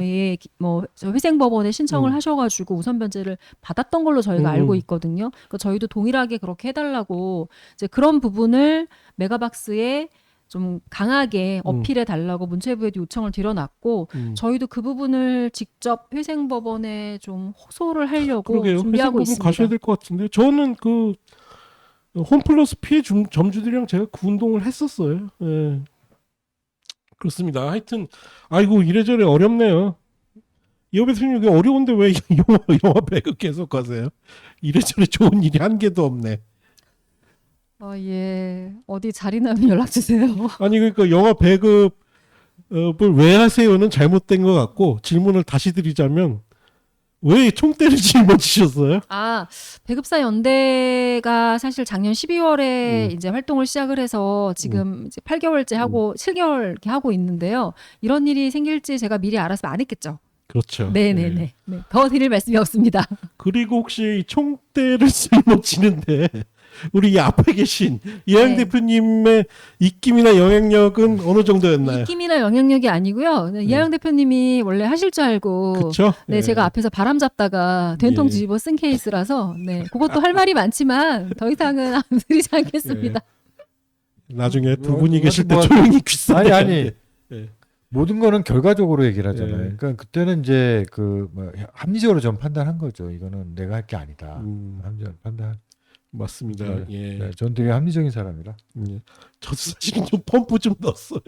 저 회생법원에 신청을 음. 하셔가지고 우선 변제를 받았던 걸로 저희가 알고 있거든요. 그러니까 저희도 동일하게 그렇게 해달라고 이제 그런 부분을 메가박스에 좀 강하게 어필해 달라고 문체부에도 요청을 드려놨고 저희도 그 부분을 직접 회생법원에 좀 호소를 하려고 그러게요. 준비하고 회생법원 있습니다. 가셔야 될 것 같은데 저는 그 홈플러스 피해 점주들이랑 제가 그 운동을 했었어요. 예. 그렇습니다. 하여튼 아이고 이래저래 어렵네요. 이호배 선생님 이게 어려운데 왜 영화 배급 계속 가세요? 이래저래 좋은 일이 한 개도 없네. 예. 어디 자리 나면 연락 주세요. 아니 그러니까 영화 배급을 왜 하세요는 잘못된 것 같고 질문을 다시 드리자면 왜 총대를 짊어지셨어요? 배급사 연대가 사실 작년 12월에 이제 활동을 시작을 해서 지금 이제 8개월째 하고 7개월 이렇게 하고 있는데요. 이런 일이 생길지 제가 미리 알았으면 안 했겠죠. 그렇죠. 네네네. 네. 더 드릴 말씀이 없습니다. 그리고 혹시 총대를 짊어지는데 우리 이 앞에 계신 이하영 네. 대표님의 입김이나 영향력은 어느 정도였나요? 입김이나 영향력이 아니고요. 네, 이하영 대표님이 원래 하실 줄 알고 그렇죠. 네, 제가 앞에서 바람 잡다가 된통 예. 뒤집어 쓴 케이스라서 네, 그것도 할 말이 많지만 더 이상은 안 드리지 않겠습니다. 나중에 두 뭐, 분이 계실 때 뭐, 조용히 귀싸게. 아니 예. 모든 거는 결과적으로 얘기를 하잖아요. 예. 그러니까 그때는 이제 합리적으로 좀 판단한 거죠. 이거는 내가 할 게 아니다. 합리적 판단. 맞습니다. 네. 예. 네, 전 되게 합리적인 사람이라. 예. 저도 사실은 좀 펌프 좀 넣었어요.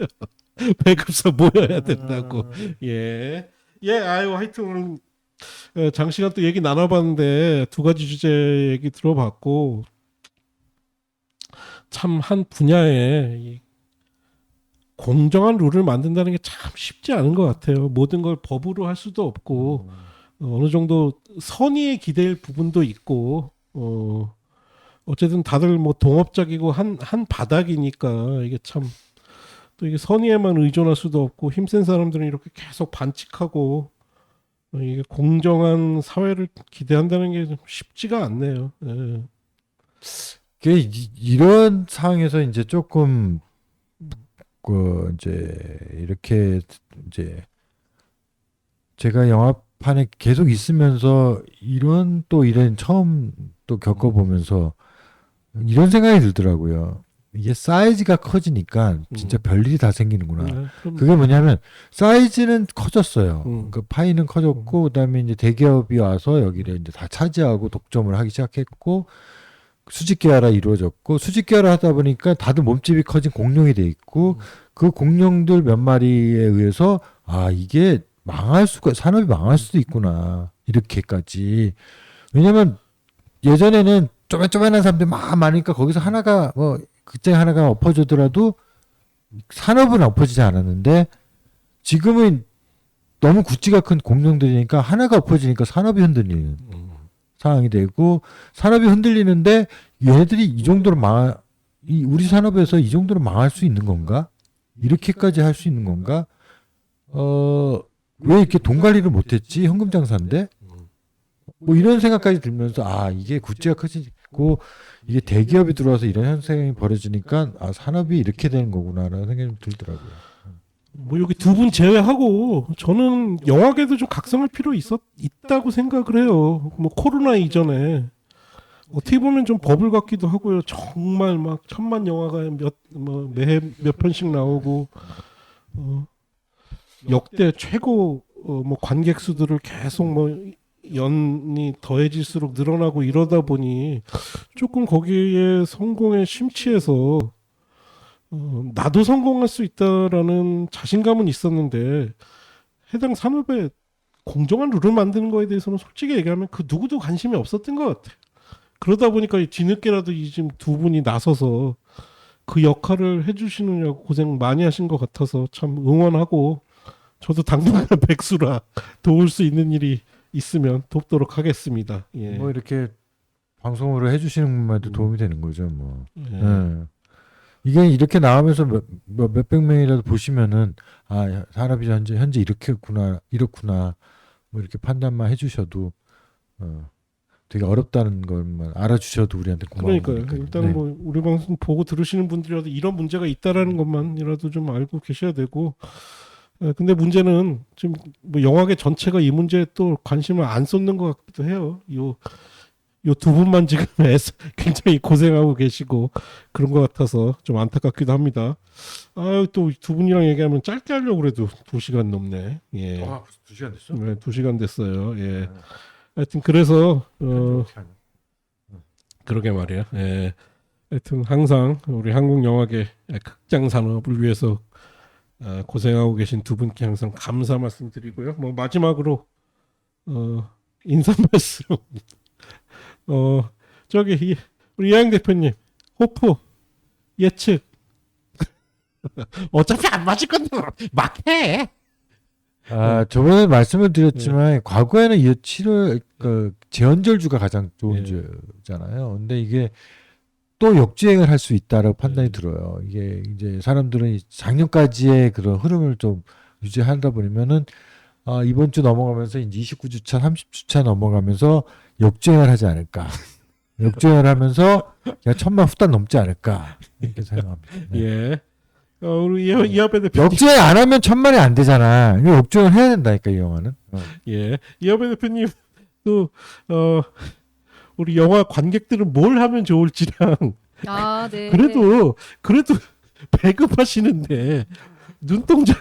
배급사 모여야 된다고. 예. 예, 아유, 하여튼 오늘 장시간 또 얘기 나눠봤는데 두 가지 주제 얘기 들어봤고 참 한 분야에 이 공정한 룰을 만든다는 게 참 쉽지 않은 것 같아요. 모든 걸 법으로 할 수도 없고 어느 정도 선의에 기댈 부분도 있고 어쨌든 다들 뭐 동업자기고 한 바닥이니까 이게 참 또 이게 선의에만 의존할 수도 없고 힘센 사람들은 이렇게 계속 반칙하고 이게 공정한 사회를 기대한다는 게 좀 쉽지가 않네요. 예. 이런 상황에서 이제 조금 이제 이렇게 이제 제가 영화판에 계속 있으면서 이런 처음 또 겪어보면서 이런 생각이 들더라고요. 이게 사이즈가 커지니까 진짜 별일이 다 생기는구나. 그게 뭐냐면 사이즈는 커졌어요. 그 파이는 커졌고 그다음에 이제 대기업이 와서 여기를 이제 다 차지하고 독점을 하기 시작했고 수직 계열화 이루어졌고 수직 계열화 하다 보니까 다들 몸집이 커진 공룡이 돼 있고 그 공룡들 몇 마리에 의해서 이게 산업이 망할 수도 있구나 이렇게까지. 왜냐면 예전에는 쪼맨쪼맨한 사람들이 막 많으니까 거기서 하나가 극장 하나가 엎어지더라도 산업은 엎어지지 않았는데 지금은 너무 굿즈가 큰 공룡들이니까 하나가 엎어지니까 산업이 흔들리는 상황이 되고 산업이 흔들리는데 얘네들이 이 정도로 우리 산업에서 이 정도로 망할 수 있는 건가? 이렇게까지 할 수 있는 건가? 왜 이렇게 돈 관리를 못했지? 현금 장사인데? 뭐 이런 생각까지 들면서 이게 굿즈가 커지고 이게 대기업이 들어와서 이런 현상이 벌어지니까 산업이 이렇게 되는 거구나라는 생각이 좀 들더라고요. 뭐 여기 두 분 제외하고 저는 영화계도 좀 각성할 필요 있다고 생각을 해요. 뭐 코로나 이전에 어떻게 보면 좀 버블 같기도 하고요. 정말 막 1000만 영화가 매해 몇 편씩 나오고 역대 최고 뭐 관객 수들을 계속 연이 더해질수록 늘어나고 이러다 보니 조금 거기에 성공에 심취해서 나도 성공할 수 있다라는 자신감은 있었는데 해당 산업에 공정한 룰을 만드는 거에 대해서는 솔직히 얘기하면 그 누구도 관심이 없었던 것 같아요. 그러다 보니까 뒤늦게라도 지금 두 분이 나서서 그 역할을 해주시느냐고 고생 많이 하신 것 같아서 참 응원하고 저도 당분간 백수라 도울 수 있는 일이 있으면 돕도록 하겠습니다. 예. 뭐 이렇게 방송으로 해주시는 분만도 도움이 되는 거죠. 뭐. 예. 이게 이렇게 나오면서 몇백 명이라도 보시면은 산업이 현재 이렇구나 뭐 이렇게 판단만 해주셔도 되게 어렵다는 것만 알아주셔도 우리한테 고마운 그러니까요. 거니까요. 일단 뭐 우리 방송 보고 들으시는 분들이라도 이런 문제가 있다라는 것만이라도 좀 알고 계셔야 되고 근데 문제는 지금 뭐 영화계 전체가 이 문제에 또 관심을 안 쏟는 것 같기도 해요. 요 두 분만 지금 굉장히 고생하고 계시고 그런 것 같아서 좀 안타깝기도 합니다. 아유, 또 두 분이랑 얘기하면 짧게 하려고 그래도 2시간 넘네. 예. 아, 벌써 2시간 됐어? 네, 2시간 됐어요. 예. 하여튼 그래서 그러게 말이야. 예. 하여튼 항상 우리 한국 영화계 극장 산업을 위해서 고생하고 계신 두 분께 항상 감사 말씀드리고요. 뭐 마지막으로 인사 말씀. 저기 우리 이하영 대표님 호프 예측. 어차피 안 맞을 건데 막 해. 저번에 말씀을 드렸지만 과거에는 이 7월 그 제헌절주가 가장 좋은 주잖아요. 근데 이게 또 역주행을 할 수 있다라고 판단이 들어요. 이게 이제 사람들은 작년까지의 그런 흐름을 좀 유지하다 보면은 이번 주 넘어가면서 이제 29주차, 30주차 넘어가면서 역주행을 하지 않을까. 역주행을 하면서 그냥 1000만 후딱 넘지 않을까. 이렇게 생각합니다. 네. 예. 우리 이하배 대표님. 역주행 안 하면 1000만이 안 되잖아. 이거 역주행을 해야 된다니까 이 영화는. 예. 이하배 대표님 또 우리 영화 관객들은 뭘 하면 좋을지랑 아, 네. 그래도 배급하시는데 눈동자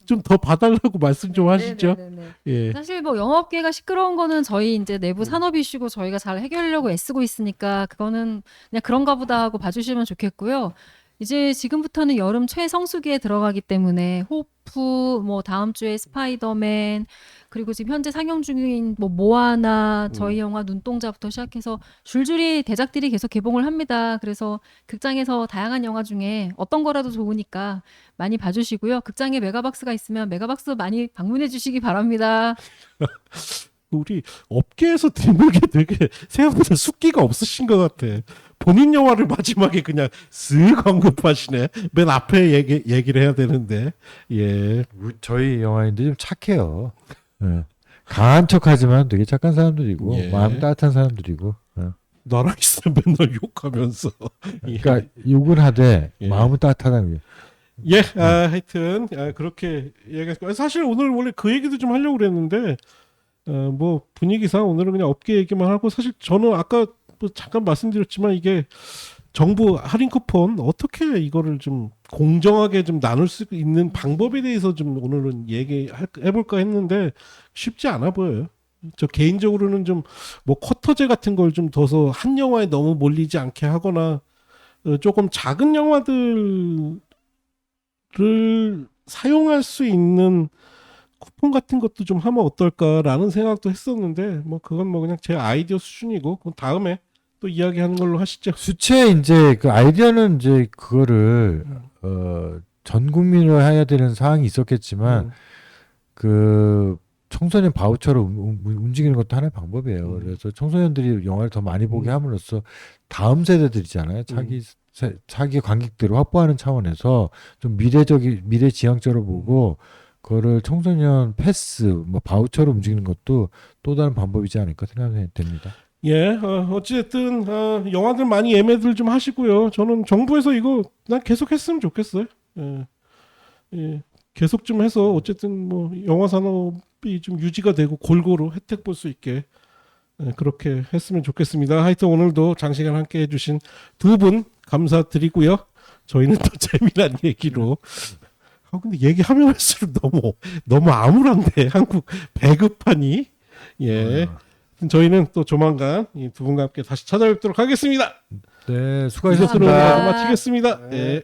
좀 더 봐달라고 말씀 좀 하시죠. 네네네네. 예. 사실 뭐 영업계가 시끄러운 거는 저희 이제 내부 산업 이슈고 저희가 잘 해결하려고 애쓰고 있으니까 그거는 그냥 그런가 보다 하고 봐주시면 좋겠고요. 이제 지금부터는 여름 최성수기에 들어가기 때문에 호프, 뭐 다음 주에 스파이더맨, 그리고 지금 현재 상영 중인 뭐 모아나, 저희 영화 눈동자부터 시작해서 줄줄이 대작들이 계속 개봉을 합니다. 그래서 극장에서 다양한 영화 중에 어떤 거라도 좋으니까 많이 봐주시고요. 극장에 메가박스가 있으면 메가박스 많이 방문해 주시기 바랍니다. 우리 업계에서 드물게 되게 생각보다 숙기가 없으신 것 같아. 본인 영화를 마지막에 그냥 쓱 언급하시네. 맨 앞에 얘기를 해야 되는데. 예. 저희 영화인데 좀 착해요. 예. 강한 척하지만 되게 착한 사람들이고 예. 마음 따뜻한 사람들이고. 예. 나랑 있으면 맨날 욕하면서. 그러니까 욕은 하되 예. 마음은 따뜻하다는 게. 예, 하여튼 그렇게 얘기했고 사실 오늘 원래 그 얘기도 좀 하려고 그랬는데 뭐 분위기상 오늘은 그냥 업계 얘기만 하고 사실 저는 아까 뭐 잠깐 말씀드렸지만 이게 정부 할인 쿠폰 어떻게 이거를 좀 공정하게 좀 나눌 수 있는 방법에 대해서 좀 오늘은 얘기해볼까 했는데 쉽지 않아 보여요. 저 개인적으로는 좀 뭐 쿼터제 같은 걸 좀 둬서 한 영화에 너무 몰리지 않게 하거나 조금 작은 영화들을 사용할 수 있는 쿠폰 같은 것도 좀 하면 어떨까라는 생각도 했었는데 뭐 그건 뭐 그냥 제 아이디어 수준이고 그건 다음에 또 이야기하는 걸로 하시죠. 수채 이제 그 아이디어는 이제 그거를 전 국민으로 해야 되는 사항이 있었겠지만 그 청소년 바우처로 움직이는 것도 하나의 방법이에요. 그래서 청소년들이 영화를 더 많이 보게 함으로써 다음 세대들이잖아요. 자기 관객들을 확보하는 차원에서 좀 미래지향적으로 보고 그거를 청소년 패스, 뭐 바우처로 움직이는 것도 또 다른 방법이지 않을까 생각이 됩니다. 예, 어찌됐든 영화들 많이 예매들 좀 하시고요. 저는 정부에서 이거 난 계속 했으면 좋겠어요. 예, 계속 좀 해서 어쨌든 뭐 영화 산업이 좀 유지가 되고 골고루 혜택 볼 수 있게 그렇게 했으면 좋겠습니다. 하여튼 오늘도 장시간 함께 해주신 두 분 감사드리고요. 저희는 또 재미난 얘기로. 근데 얘기하면 할수록 너무 암울한데 한국 배급판이. 예. 저희는 또 조만간 이 두 분과 함께 다시 찾아뵙도록 하겠습니다. 네, 이것으로 수고하셨습니다. 마치겠습니다. 네. 예.